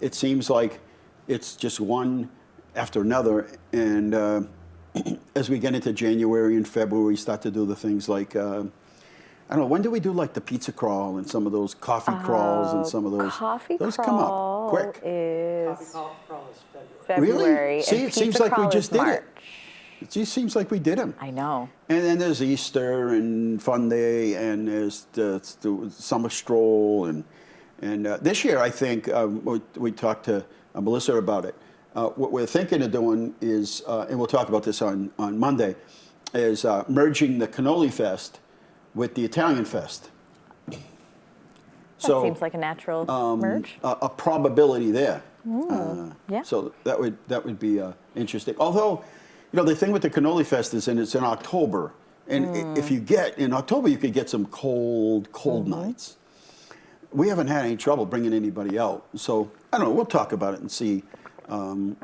it seems like it's just one after another. And as we get into January and February, we start to do the things like, I don't know, when do we do like the pizza crawl and some of those coffee crawls and some of those? Coffee those crawl come up quick. is February. February. Really? See, and it seems pizza like we crawl just is did it. March. It just seems like we did them. I know. And then there's Easter and Fun Day, and there's the summer stroll, and this year I think we talked to Melissa about it. What we're thinking of doing is, and we'll talk about this on Monday, is merging the Cannoli Fest with the Italian Fest. That So seems like a natural merge. a probability there. Yeah. So that would be interesting. Although, the thing with the Cannoli Fest is, it's in October, and if you get in October, you could get some cold nights. We haven't had any trouble bringing anybody out, so I don't know. We'll talk about it and see. And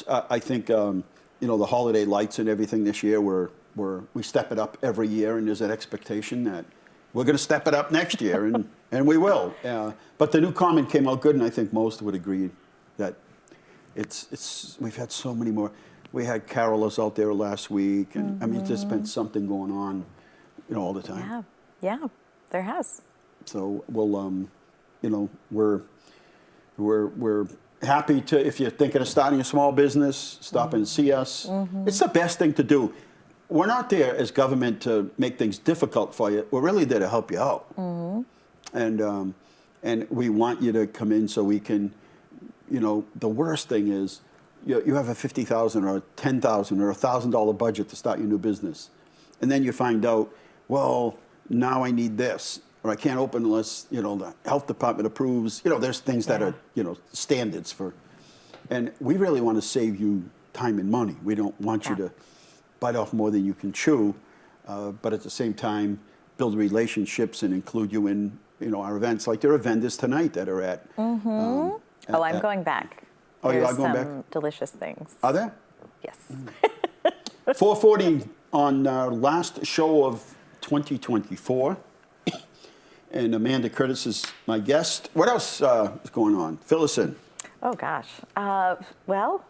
I think the holiday lights and everything this year we step it up every year, and there's an expectation that we're going to step it up next year, and we will. But the new comment came out good, and I think most would agree that we've had so many more. We had carolers out there last week, and I mean, there's been something going on, all the time. Yeah, there has. So we'll, we're happy to, if you're thinking of starting a small business, stop and see us. It's the best thing to do. We're not there as government to make things difficult for you. We're really there to help you out. And we want you to come in so we can, the worst thing is you have a $50,000 or $10,000 or $1,000 budget to start your new business. And then you find out, well, now I need this, or I can't open unless, the health department approves. There's things that are, standards for, and we really want to save you time and money. We don't want you to bite off more than you can chew, but at the same time, build relationships and include you in, our events. Like there are vendors tonight that are at. I'm going back. Oh, you are There's going some back? delicious things. Are there? Yes. 4:40 on our last show of 2024. And Amanda Curtis is my guest. What else is going on? Fill us in. Oh, gosh. Well,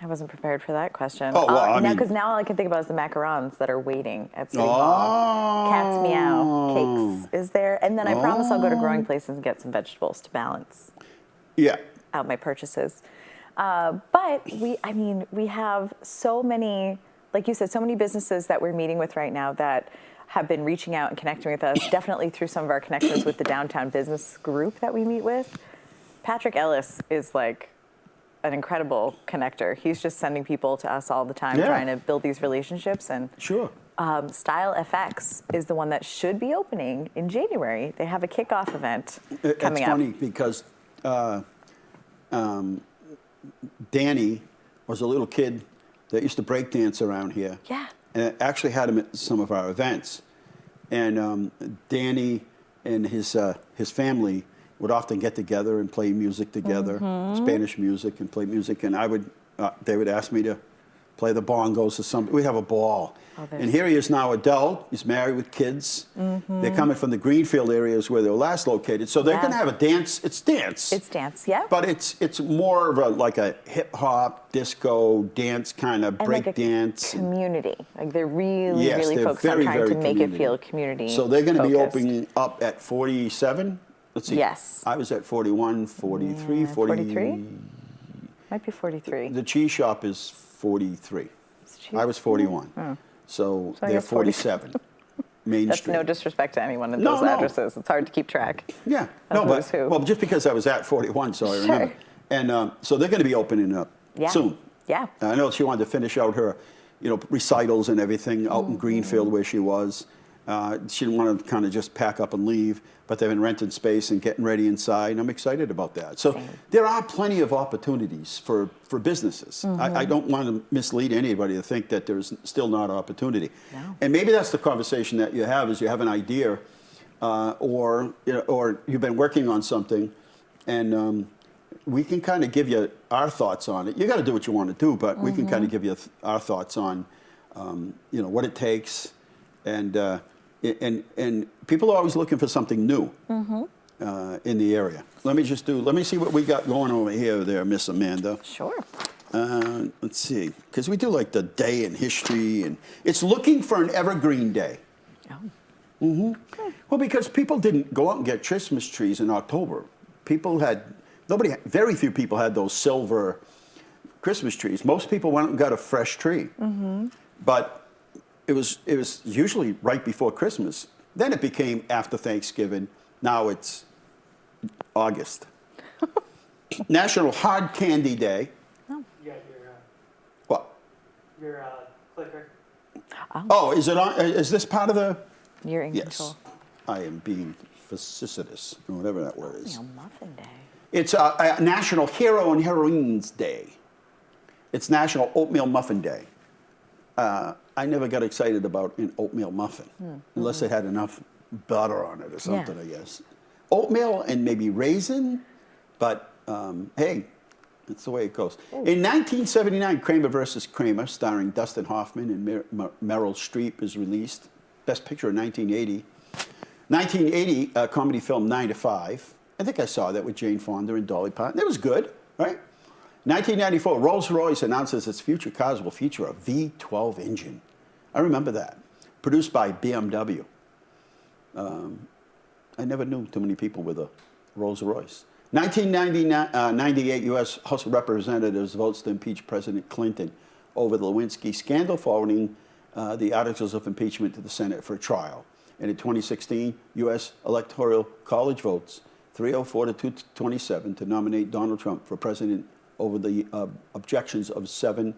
I wasn't prepared for that question. Oh, well, because now all I can think about is the macarons that are waiting at City Hall. Cat's Meow Cakes is there. And then I promise I'll go to Growing Places and get some vegetables to balance Yeah. out my purchases. But we have so many, like you said, so many businesses that we're meeting with right now that have been reaching out and connecting with us, definitely through some of our connections with the downtown business group that we meet with. Patrick Ellis is like an incredible connector. He's just sending people to us all the time, trying to build these relationships. And Sure. Style FX is the one that should be opening in January. They have a kickoff event coming It's up. funny because Danny was a little kid that used to break dance around here. Yeah. And I actually had him at some of our events. And Danny and his family would often get together and play music together, Spanish music, and play music. And they would ask me to play the bongos or something. We'd have a ball. Oh, and here he is now adult. He's married with kids. They're coming from the Greenfield areas where they were last located. So they're going to have a dance. It's dance. It's dance, yeah. But it's more of like a hip hop, disco, dance kind of And break like a dance. community. Like they're really, Yes, really they're focused on very, trying very to make it community. feel community. So they're going to be focused. opening up at 47. Let's see. Yes. I was at 41, 43, Yeah, 40. 43? Might be 43. The cheese shop is 43. cheese? I was 41. So I they're guess 40. 47. Main That's Street. no disrespect to anyone in No, those no. addresses. It's hard to keep track. Yeah. Of No, who's but who. well, just because I was at 41, so I Sure. remember. And so they're going to be opening up Yeah. soon. Yeah. I know she wanted to finish out her, recitals and everything out in Greenfield where she was. She didn't want to kind of just pack up and leave, but they've been renting space and getting ready inside, and I'm excited about that. So there are plenty of opportunities for businesses. I don't want to mislead anybody to think that there's still not opportunity. No. And maybe that's the conversation that you have, is you have an idea or you've been working on something, and we can kind of give you our thoughts on it. You got to do what you want to do, but we can kind of give you our thoughts on, what it takes, and people are always looking for something new in the area. Let me see what we got going over here there, Miss Amanda. Sure. Let's see, because we do like the day in history, and it's looking for an evergreen day. Oh. Well, because people didn't go out and get Christmas trees in October. Very few people had those silver Christmas trees. Most people went and got a fresh tree. But it was usually right before Christmas. Then it became after Thanksgiving. Now it's August. National Hard Candy Day. You got What? your clicker. Oh, is it on? Is this part of the? You're in Yes. control. I am being facetious, or whatever that word is. Oatmeal Muffin Day. It's National Hero and Heroines Day. It's National Oatmeal Muffin Day. I never got excited about an oatmeal muffin unless it had enough butter on it or something, I guess. Oatmeal and maybe raisin, but hey, that's the way it goes. In 1979, Kramer versus Kramer, starring Dustin Hoffman and Meryl Streep, is released. Best Picture in 1980. 1980, comedy film 9 to 5. I think I saw that with Jane Fonda and Dolly Parton. It was good, right? 1994, Rolls-Royce announces its future cars will feature a V12 engine. I remember that. Produced by BMW. I never knew too many people with a Rolls-Royce. 1998, U.S. House of Representatives votes to impeach President Clinton over the Lewinsky scandal, forwarding the articles of impeachment to the Senate for trial. And in 2016, U.S. Electoral College votes 304 to 227 to nominate Donald Trump for president over the objections of 7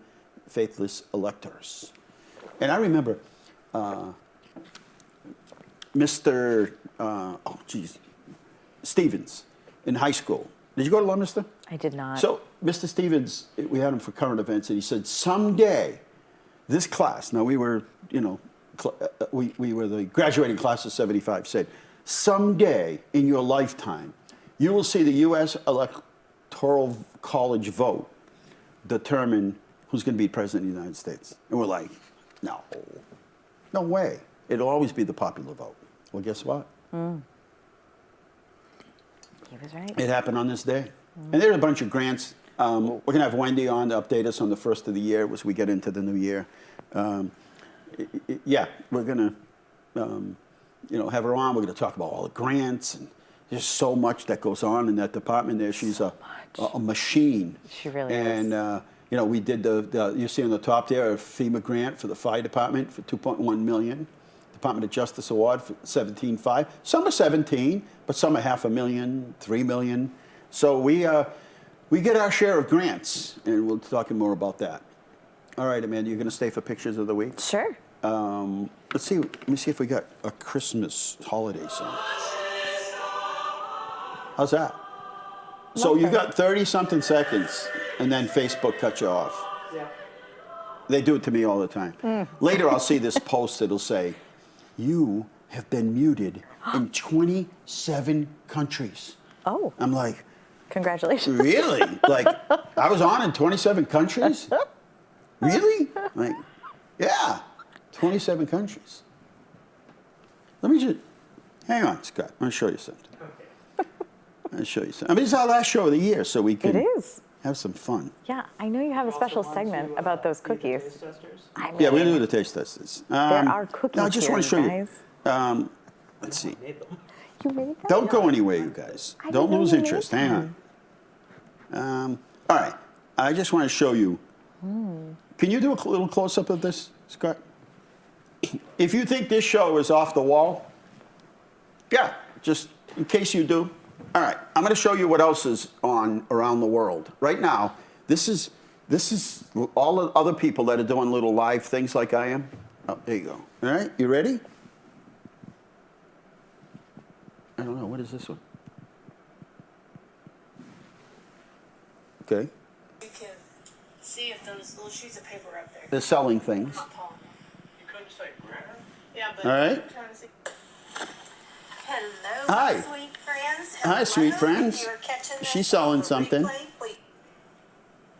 faithless electors. And I remember Mr. Stevens in high school. Did you go to Leominster? I did not. So Mr. Stevens, we had him for current events, and he said, someday, this class, now we were, we were the graduating class of 75, said, someday in your lifetime, you will see the U.S. Electoral College vote determine who's going to be president of the United States. And we're like, no way. It'll always be the popular vote. Well, guess what? He was right. It happened on this day. And there's a bunch of grants. We're going to have Wendy on to update us on the first of the year as we get into the new year. Yeah, we're going to have her on. We're going to talk about all the grants. And there's so much that goes on in that department there. She's a machine. She really is. And, we did you see on the top there, a FEMA grant for the fire department for $2.1 million. Department of Justice Award for $17.5. Some are 17, but some are $500,000, $3 million. So we get our share of grants, and we'll talk more about that. All right, Amanda, you're going to stay for pictures of the week? Sure. Let's see. Let me see if we got a Christmas holiday song. How's that? So you her. got 30-something seconds, and then Facebook cut you off. Yeah. They do it to me all the time. Later, I'll see this post that'll say, "You have been muted in 27 countries." Oh, I'm like, congratulations. really? Like, I was on in 27 countries? Really? Like, yeah, 27 countries. Let me just, hang on, Scott. I'm going to show you something. I'll show you something. I mean, it's our last show of the year, so we can It is. have some fun. Yeah, I know you have a special segment about those cookies. I mean, Yeah, we're going to do the taste testers. there are cookies No, I just here, want to show guys. you. Let's see. You made them? Don't go anywhere, you guys. I Don't didn't know lose you interest. made Hang on. All right. I just want to show you. Can you do a little close-up of this, Scott? If you think this show is off the wall, yeah, just in case you do. All right, I'm going to show you what else is on around the world. Right now, this is all the other people that are doing little live things like I am. Oh, there you go. All right, you ready? I don't know, what is this one? Okay. You can see if those little sheets of paper are up there. They're selling things. You couldn't say yeah, but All right. I'm trying to see. Hello, Hi. sweet friends. Hi, sweet friends. If you're catching this She's selling on the something. replay, please.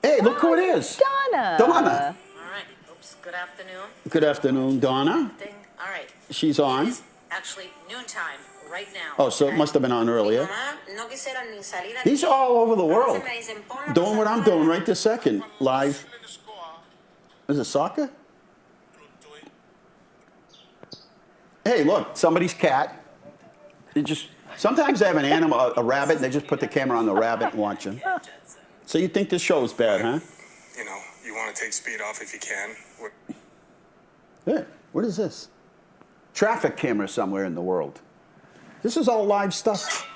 Hey, look who it is. Donna. Donna. All right. Oops. Good afternoon. Good afternoon, Donna. All right. She's on. It's actually noontime right now. Oh, so it must have been on earlier. These are all over the world. Doing what I'm doing right this second, live. Is it soccer? Hey, look, somebody's cat. Sometimes they have an animal, a rabbit, and they just put the camera on the rabbit and watch him. So you think this show is bad, huh? You know, you want to take speed off if you can. Hey, what is this? Traffic camera somewhere in the world. This is all live stuff.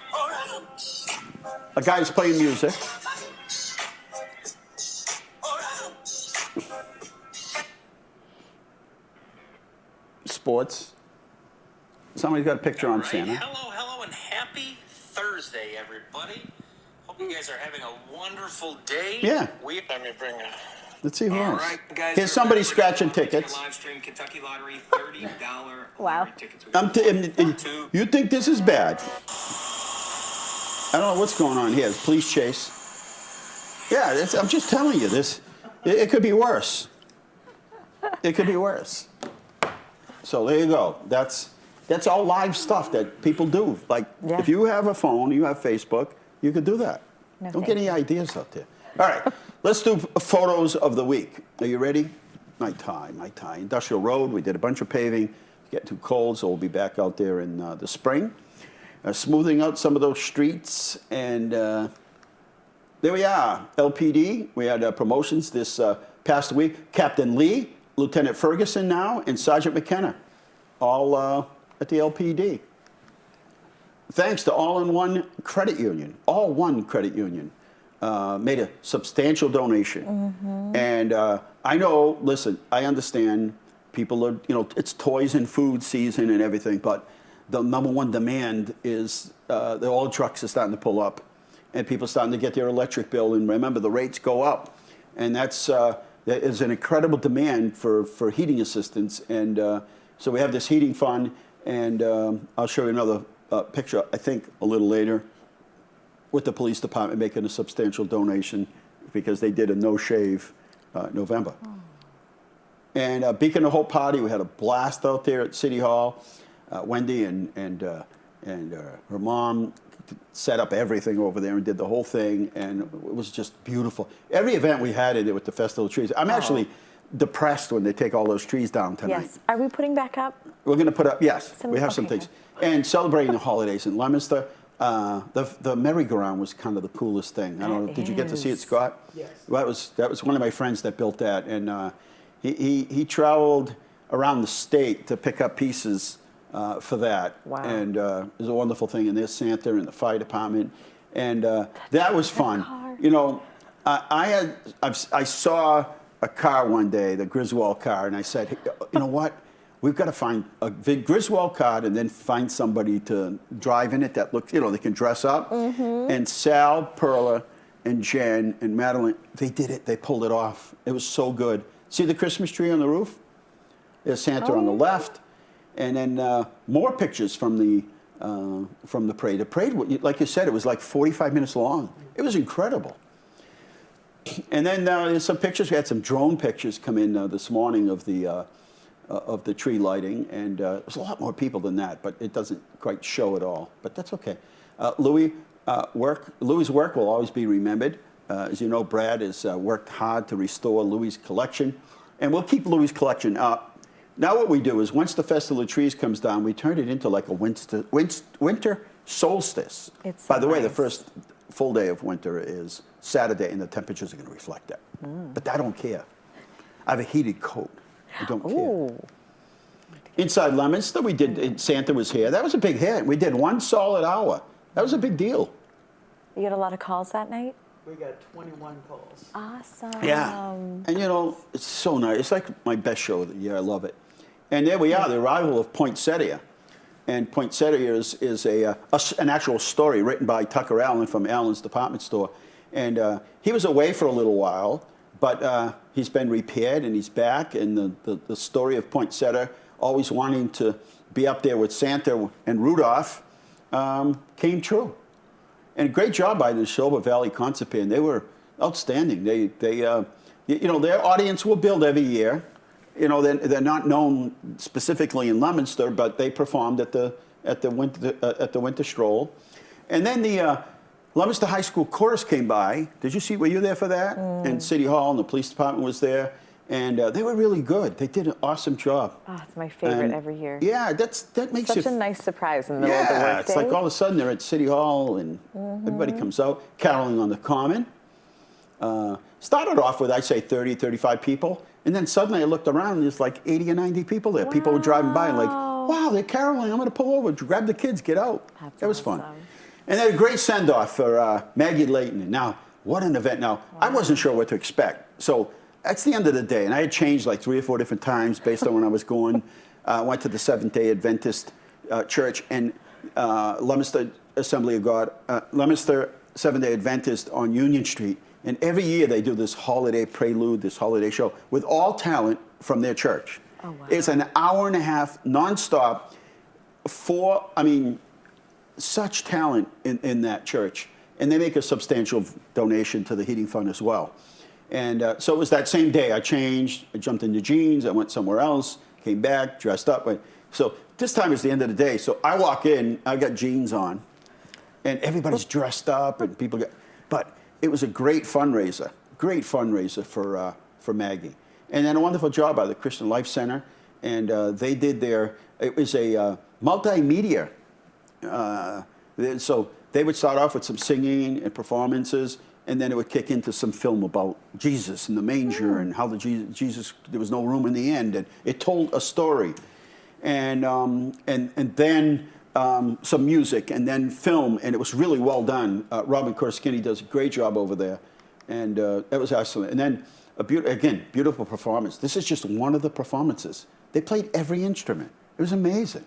A guy's playing music. Sports. Somebody's got a picture on Santa. Hello, and happy Thursday, everybody. Hope you guys are having a wonderful day. Yeah. Let me bring it. Let's see who All else. right, guys. Here's somebody scratching tickets. Live stream Kentucky Lottery, $30 Wow. lottery tickets. We got You think this is bad? I don't know what's going on here. It's police chase. Yeah, I'm just telling you this. It could be worse. It could be worse. So there you go. That's all live stuff that people do. Like, Yeah. if you have a phone, you have Facebook, you could do that. No, Don't thank get any ideas out there. All right, let's do photos of the week. Are you ready? My tie. Industrial Road, we did a bunch of paving. It's getting too cold, so we'll be back out there in the spring. Smoothing out some of those streets. And there we are, LPD. We had promotions this past week. Captain Lee, Lieutenant Ferguson now, and Sergeant McKenna, all at the LPD. Thanks to All-in-One Credit Union. All One Credit Union made a substantial donation. And I know, listen, I understand people are, it's toys and food season and everything, but the number one demand is the oil trucks are starting to pull up and people are starting to get their electric bill. And remember, the rates go up. And there is an incredible demand for heating assistance. And so we have this heating fund, and I'll show you another picture, I think, a little later, with the police department making a substantial donation because they did a no-shave November. Oh. And Beacon of Hope Party, we had a blast out there at City Hall. Wendy and her mom set up everything over there and did the whole thing, and it was just beautiful. Every event we had in there with the Festival of Trees, I'm actually depressed when they take all those trees down tonight. Yes. Are we putting back up? We're going to put up, yes, we have some okay. things. And celebrating the holidays in Leominster, the merry-go-round was kind of the coolest thing. I don't know, did you get to see it, Scott? Yes. Well, that was one of my friends that built that, and he traveled around the state to pick up pieces for that. Wow. And it was a wonderful thing. And there's Santa and the fire department, and that was fun. car. You know, I saw a car one day, the Griswold car, and I said, you know what? we've got to find a Griswold card and then find somebody to drive in it that looks, you know, they can dress up. And Sal, Perla, and Jen and Madeline, they did it. They pulled it off. It was so good. See the Christmas tree on the roof? There's Santa on the left. And then more pictures from the parade. The parade, like you said, it was like 45 minutes long. It was incredible. And then there's some pictures. We had some drone pictures come in this morning of the tree lighting, and there's a lot more people than that, but it doesn't quite show it all. But that's okay. Louis' work will always be remembered. As you know, Brad has worked hard to restore Louis' collection, and we'll keep Louis' collection up. Now what we do is once the Festival of Trees comes down, we turn it into like a winter solstice. It's so By the way, the nice. first full day of winter is Saturday, and the temperatures are going to reflect that. But I don't care. I have a heated coat. I don't care. Inside Leominster, we did, Santa was here. That was a big hit. We did 1 solid hour. That was a big deal. You get a lot of calls that night? We got 21 calls. Awesome. Yeah. And you know, it's so nice. It's like my best show of the year. I love it. And there we are, the arrival of Poinsettia. And Poinsettia is an actual story written by Tucker Allen from Allen's Department Store. And he was away for a little while, but he's been repaired and he's back. And the story of Poinsettia always wanting to be up there with Santa and Rudolph came true. And great job by the Neshoba Valley Concert Band. They were outstanding. They you know, their audience will build every year. You know, they're not known specifically in Leominster, but they performed at the Winter Stroll. And then the Leominster High School Chorus came by. Were you there for that? And City Hall and the police department was there. And they were really good. They did an awesome job. Oh, it's my favorite every year. Yeah, that makes Such a nice surprise in the middle of the workday. Yeah, it's like all of a sudden they're at City Hall and everybody comes out, caroling on the Common. Started off with, I'd say, 30, 35 people. And then suddenly I looked around and there's like 80 or 90 people there. Wow. People were driving by and like, wow, they're caroling. I'm going to pull over, grab the kids, get out. That was fun. And then a great send-off for Maggie Layton. Now, what an event. Now, I wasn't sure what to expect. So that's the end of the day. And I had changed like 3 or 4 different times based on when I was going. Went to the Seventh-day Adventist Church and Leominster Assembly of God, Leominster Seventh-day Adventist on Union Street. And every year they do this holiday prelude, this holiday show with all talent from their church. Oh, wow. It's an hour and a half nonstop such talent in that church. And they make a substantial donation to the heating fund as well. And so it was that same day. I changed, I jumped into jeans, I went somewhere else, came back, dressed up. So this time is the end of the day. So I walk in, I got jeans on, and everybody's dressed up, and people get, but it was a great fundraiser for Maggie. And then a wonderful job by the Christian Life Center. And they did it was a multimedia. So they would start off with some singing and performances, and then it would kick into some film about Jesus and the manger and how Jesus, there was no room in the end. And it told a story. And then some music, and then film, and it was really well done. Robin Korskini does a great job over there, and that was excellent. And then, beautiful performance. This is just one of the performances. They played every instrument. It was amazing.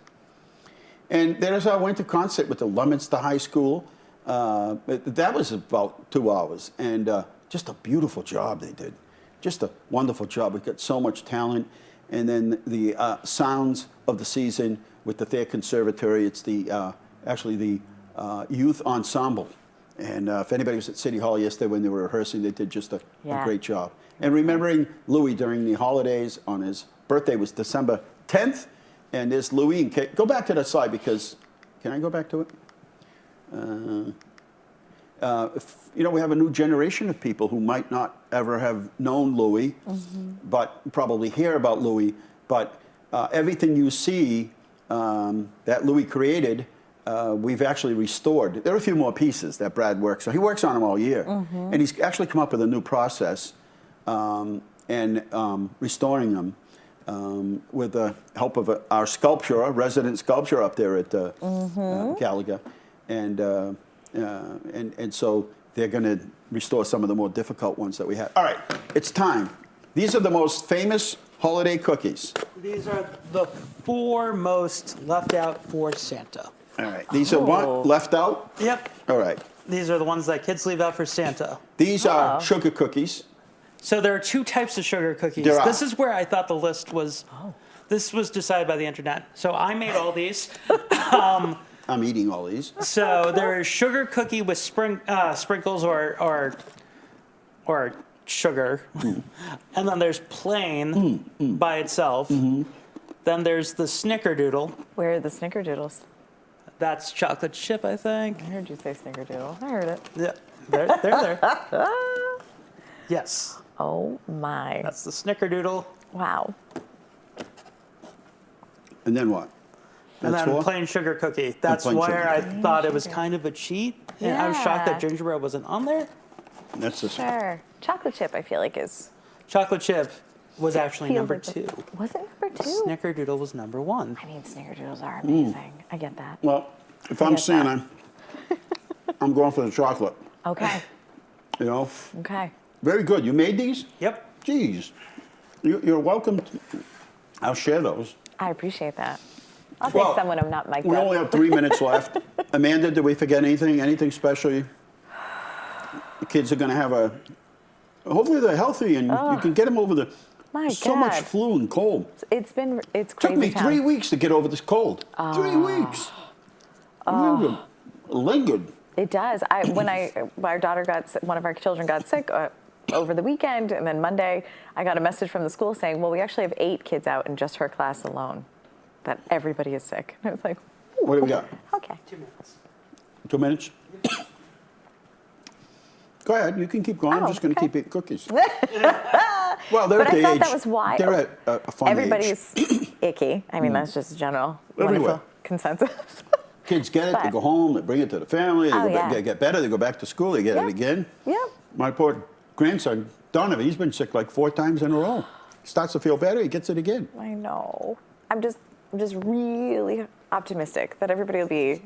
And there's our winter concert with the Leominster High School. That was about 2 hours, and just a beautiful job they did. Just a wonderful job. We've got so much talent. And then the sounds of the season with the Thayer Conservatory. It's actually the youth ensemble. And if anybody was at City Hall yesterday when they were rehearsing, they did just a great job. And remembering Louis during the holidays on his birthday was December 10th. And there's Louis. Go back to that slide because, can I go back to it? We have a new generation of people who might not ever have known Louis, but probably hear about Louis. But everything you see that Louis created, we've actually restored. There are a few more pieces that Brad works on. He works on them all year. And he's actually come up with a new process and restoring them with the help of our sculptor, a resident sculptor up there at Gallagher. And so they're going to restore some of the more difficult ones that we have. All right, it's time. These are the most famous holiday cookies. These are the 4 most left out for Santa. All right. These are what? Left out? Yep. All right. These are the ones that kids leave out for Santa. These are sugar cookies. So there are 2 types of sugar cookies. There are. This is where I thought the list was. This was decided by the internet. So I made all these. I'm eating all these. So there's sugar cookie with sprinkles or sugar, and then there's plain by itself. Then there's the snickerdoodle. Where are the snickerdoodles? That's chocolate chip, I think. I heard you say snickerdoodle. I heard it. Yeah, they're there. Yes. Oh my. That's the snickerdoodle. Wow. And then what? And That's then 4? plain sugar cookie. That's plain where sugar. I thought it was kind of a cheat. And I was shocked that Yeah. gingerbread wasn't on there. That's this one. Sure. Chocolate chip, I feel like is. Chocolate chip was actually feels number like 2. Was it number 2? Snickerdoodle was number 1. I mean, snickerdoodles are amazing. I get that. Well, if I'm get saying that. I'm going for the chocolate. Okay. You know, Okay. very good. You made these? Yep. Jeez. You're welcome. I'll share those. I appreciate that. I'll Well, take some when I'm not mic'd We up. only have 3 minutes left. Amanda, did we forget anything? Anything special? The kids are going to have a. Hopefully they're healthy and you can get them over the. My so much God. flu and cold. It's Took crazy me town. 3 weeks to get over this cold. 3 weeks. It lingered. It does. When our daughter one of our children got sick over the weekend, and then Monday, I got a message from the school saying, well, we actually have 8 kids out in just her class alone, that everybody is sick. And I was like, What do we got? okay. 2 minutes. 2 minutes? Go ahead. You can keep going. I'm Oh, just going to okay. keep eating cookies. Well, they're But at the I thought age. that was why They're at a fun age. everybody's icky. I mean, that's just a general Everywhere. wonderful consensus. Kids get it, they But- go home, they bring it to the family, they, Oh, go back, yeah. they get better, they go back to school, they get it Yep. again. Yep. My poor grandson, Donovan, he's been sick like 4 times in a row. Starts to feel better, he gets it again. I know. I'm just really optimistic that everybody will be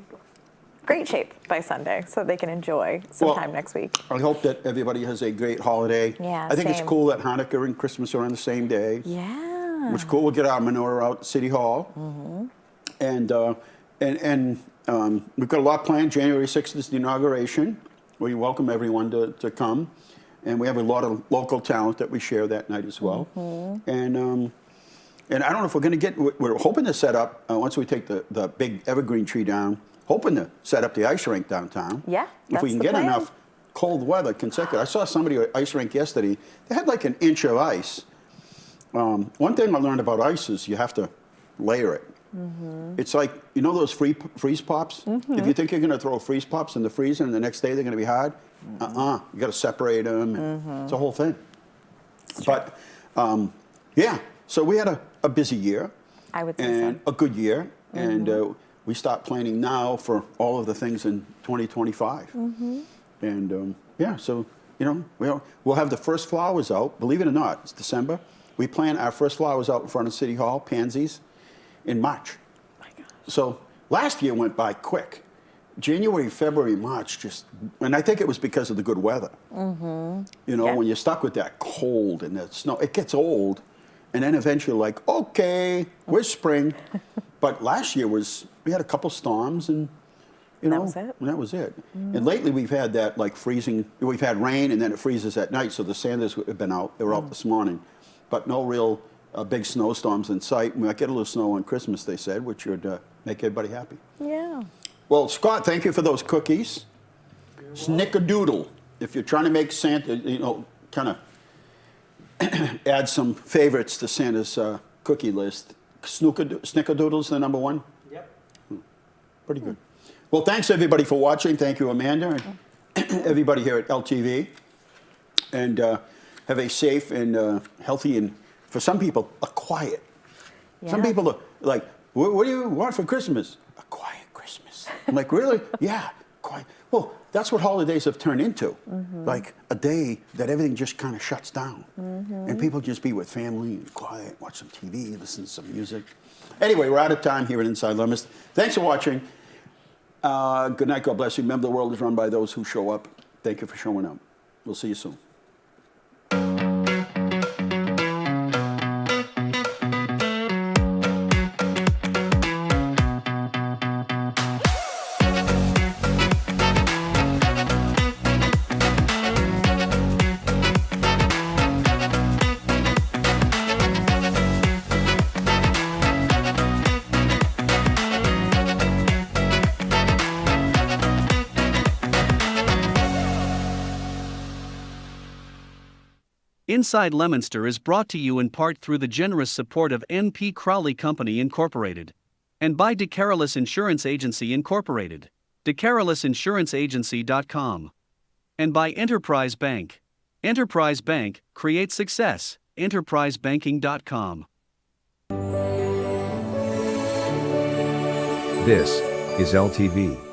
great shape by Sunday so they can enjoy some Well, time next week. I hope that everybody has a great holiday. Yeah, I think it's same. cool that Hanukkah and Christmas are on the same day. Yeah. Which is cool. We'll get our menorah out at City Hall. And we've got a lot planned. January 6th is the inauguration. We welcome everyone to come. And we have a lot of local talent that we share that night as well. And I don't know if we're going to we're hoping to set up, once we take the big evergreen tree down, hoping to set up the ice rink downtown. Yeah, If we that's can the get plan. enough cold weather consecutive. I saw somebody at ice rink yesterday. They had like an inch of ice. One thing I learned about ice is you have to layer it. It's like, you know those freeze pops? If you think you're going to throw freeze pops in the freezer and the next day they're going to be hard, you got to separate them. And it's a whole thing. But yeah, so we had a busy year. I would say And so. a good year. And we start planning now for all of the things in 2025. And yeah, so, you know, we'll have the first flowers out. Believe it or not, it's December. We plan our first flowers out in front of City Hall, pansies, in March. My gosh. So last year went by quick. January, February, March and I think it was because of the good weather. You know, Yeah. when you're stuck with that cold and the snow, it gets old. And then eventually like, okay, we're spring. But last year we had a couple storms and, you know. That was it? And that was it. And lately we've had that like freezing, we've had rain and then it freezes at night. So the Sanders have been out, they were out this morning. But no real big snowstorms in sight. We might get a little snow on Christmas, they said, which would make everybody happy. Yeah. Well, Scott, thank you for those cookies. Snickerdoodle. If you're trying to make Santa, you know, kind of add some favorites to Santa's cookie list, Snickerdoodle's the number 1? Yep. Pretty good. Well, thanks everybody for watching. Thank you, Amanda, and everybody here at LTV. And have a safe and healthy and, for some people, a quiet. Some Yeah. people are like, what do you want for Christmas? A quiet Christmas. I'm like, really? Yeah, quiet. Well, that's what holidays have turned into. Like a day that everything just kind of shuts down. And people just be with family and quiet, watch some TV, listen to some music. Anyway, we're out of time here at Inside Leominster. Thanks for watching. Good night, God bless you. Remember, the world is run by those who show up. Thank you for showing up. We'll see you soon. Inside Leominster is brought to you in part through the generous support of N.P. Crowley Company Incorporated and by DeCarolis Insurance Agency Incorporated, DeCarolisinsuranceagency.com, and by Enterprise Bank. Enterprise Bank, create success, enterprisebanking.com. This is LTV.